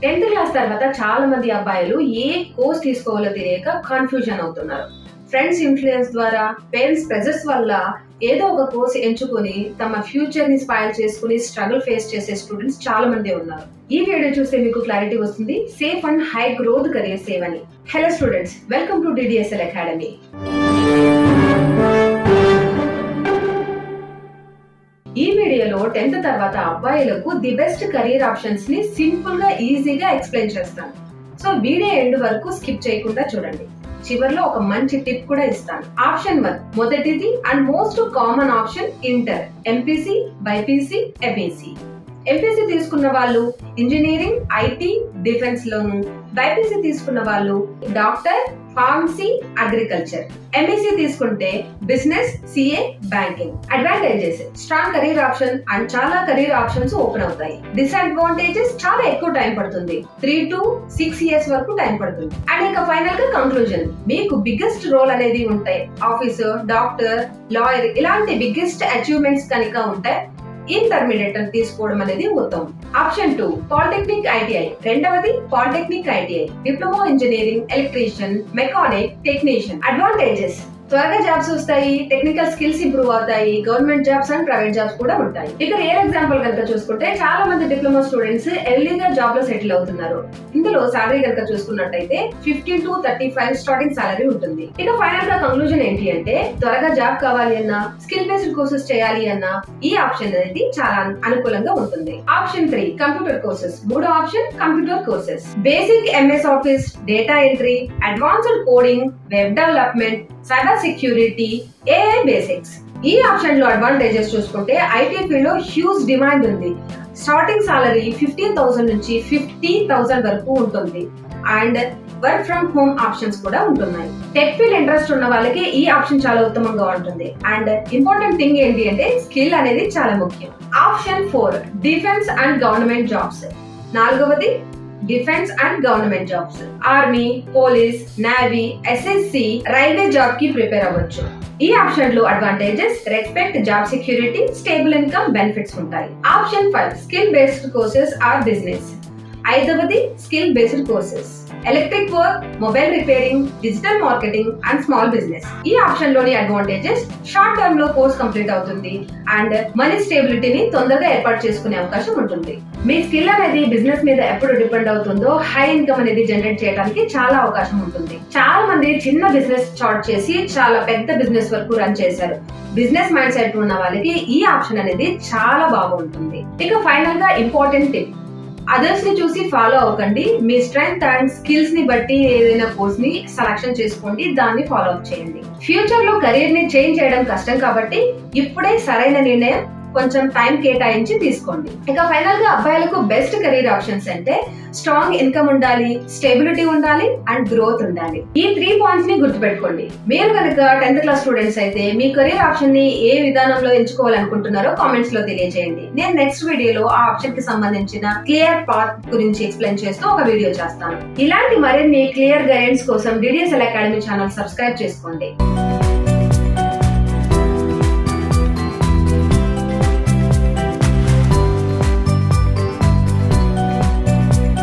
10th class తర్వాత చాలా మంది అబ్బాయిలు ఏ కోర్స్ తీసుకోవాలో తెలియక కన్ఫ్యూజన్ అవుతున్నారు. ఫ్రెండ్స్ ఇన్ఫ్లుయెన్స్ ద్వారా, పేరెంట్స్ ప్రెజర్స్ వల్ల ఏదో ఒక కోర్స్ ఎంచుకొని తమ ఫ్యూచర్ ని స్పాయిల్ చేసుకుని స్ట్రగుల్ ఫేస్ చేసే స్టూడెంట్స్ చాలా మంది ఉన్నారు. ఈ వీడియో చూస్తే మీకు క్లారిటీ వస్తుంది. Safe and high growth career save అని. Hello students, welcome to DDSL academy. ఈ వీడియోలో 10th తర్వాత అబ్బాయిలకు ది బెస్ట్ కెరీర్ ఆప్షన్స్ ని సింపుల్ గా ఈజీగా ఎక్స్ప్లెయిన్ చేస్తాను. సో వీడియో ఎండ్ వరకు స్కిప్ చేయకుండా చూడండి. చివర్లో ఒక మంచి టిప్ కూడా ఇస్తాను. ఆప్షన్ 1, మొదటిది and most common option inter, MPC, BiPC, MEC. MPC తీసుకున్న వాళ్ళు engineering, IT, defence loan, BiPC తీసుకున్న వాళ్ళు డాక్టర్, ఫార్మసీ, అగ్రికల్చర్. ఎంఈసీ తీసుకుంటే business, CA, banking. Advantages: strong career option and చాలా కెరీర్ ఆప్షన్స్ ఓపెన్ అవుతాయి. డిసడ్వాంటేజెస్: చాలా ఎక్కువ టైం పడుతుంది, 3 to 6 years వరకు టైం పడుతుంది. అండ్ ఇంకా ఫైనల్ గా కంక్లూజన్: మీకు బిగ్గెస్ట్ రోల్ అనేది ఉంటాయి. ఆఫీసర్, డాక్టర్, లాయర్ ఇలాంటి బిగ్గెస్ట్ అచీవ్మెంట్స్ కనుక ఉంటాయి, ఇంటర్మీడియట్ తీసుకోవడం అనేది ఉత్తమం. Option 2, polytechnic, ITI. రెండవది polytechnic, ITI, diploma engineering, electrician, mechanic, technician. Advantages: త్వరగా జాబ్స్ వస్తాయి, టెక్నికల్ స్కిల్స్ ఇంప్రూవ్ అవుతాయి, government jobs and private jobs కూడా ఉంటాయి. ఇక రియల్ ఎగ్జాంపుల్ కనుక చూసుకుంటే చాలా మంది డిప్లొమా స్టూడెంట్స్ ఎర్లీగా జాబ్ లో సెటిల్ అవుతున్నారు. ఇందులో సాలరీ కనుక చూసుకున్నట్టయితే 15 to 35 స్టార్టింగ్ సాలరీ ఉంటుంది. ఇక ఫైనల్ గా కంక్లూజన్ ఏంటి అంటే, త్వరగా జాబ్ కావాలి అన్నా, స్కిల్ బేస్డ్ కోర్సెస్ చేయాలి అన్నా ఈ ఆప్షన్ అనేది చాలా అనుకూలంగా ఉంటుంది. Option 3, computer courses. మూడో option computer courses. Basic MS office, data entry, advanced coding, web development, cyber security, AI basics. ఈ ఆప్షన్ లో అడ్వాంటేజెస్ చూసుకుంటే ఐటీ ఫీల్డ్ లో హ్యూజ్ డిమాండ్ ఉంది. స్టార్టింగ్ సాలరీ 15,000 నుంచి 50,000 వరకు ఉంటుంది. And work from home options కూడా ఉంటున్నాయి. టెక్ ఫీల్డ్ ఇంట్రెస్ట్ ఉన్న వాళ్ళకి ఈ ఆప్షన్ చాలా ఉత్తమంగా ఉంటుంది. అండ్ ఇంపార్టెంట్ థింగ్ ఏంటి అంటే, స్కిల్ అనేది చాలా ముఖ్యం. Option 4, defence and government jobs. నాలుగవది defence and government jobs. Army, police, navy, SSC, railway job కి ప్రిపేర్ అవ్వచ్చు. ఈ ఆప్షన్ లో advantages: respect, job security, stable income, benefits ఉంటాయి. Option 5, skill based courses or business. ఐదవది skill based courses. Electric work, mobile repairing, digital marketing and small business. ఈ option లోని advantages: short term లో course complete అవుతుంది and money స్టేబిలిటీని తొందరగా ఏర్పాటు చేసుకునే అవకాశం ఉంటుంది. మీ స్కిల్ అనేది బిజినెస్ మీద ఎప్పుడు డిపెండ్ అవుతుందో హై ఇన్కమ్ అనేది జనరేట్ చేయడానికి చాలా అవకాశం ఉంటుంది. చాలా మంది చిన్న బిజినెస్ స్టార్ట్ చేసి చాలా పెద్ద బిజినెస్ వరకు రన్ చేశారు. బిజినెస్ మైండ్ సెట్ ఉన్న వాళ్ళకి ఈ ఆప్షన్ అనేది చాలా బాగుంటుంది. ఇక ఫైనల్ గా ఇంపార్టెంట్ టిప్: అదర్స్ ని చూసి ఫాలో అవ్వకండి. మీ స్ట్రెంగ్త్ అండ్ స్కిల్స్ ని బట్టి ఏదైనా కోర్స్ ని సెలెక్షన్ చేసుకోండి, దాన్ని ఫాలో అప్ చేయండి. ఫ్యూచర్ లో కెరీర్ ని చేంజ్ చేయడం కష్టం కాబట్టి ఇప్పుడే సరైన నిర్ణయం, కొంచెం టైం కేటాయించి తీసుకోండి. ఇక ఫైనల్ గా అబ్బాయిలకు బెస్ట్ కెరీర్ ఆప్షన్స్ అంటే స్ట్రాంగ్ ఇన్కమ్ ఉండాలి, స్టెబిలిటీ ఉండాలి అండ్ గ్రోత్ ఉండాలి. ఈ 3 పాయింట్స్ ని గుర్తుపెట్టుకోండి. మీరు కనుక 10th క్లాస్ స్టూడెంట్స్ అయితే మీ కెరీర్ ఆప్షన్ ని ఏ విధానంలో ఎంచుకోవాలనుకుంటున్నారో కామెంట్స్ లో తెలియజేయండి. నేను నెక్స్ట్ వీడియోలో ఆ ఆప్షన్ కి సంబంధించిన క్లియర్ పాత్ గురించి ఎక్స్ప్లెయిన్ చేస్తూ ఒక వీడియో చేస్తాను. ఇలాంటి మరిన్ని క్లియర్ గైడెన్స్ కోసం DDSL అకాడమీ ఛానల్ సబ్స్క్రైబ్ చేసుకోండి.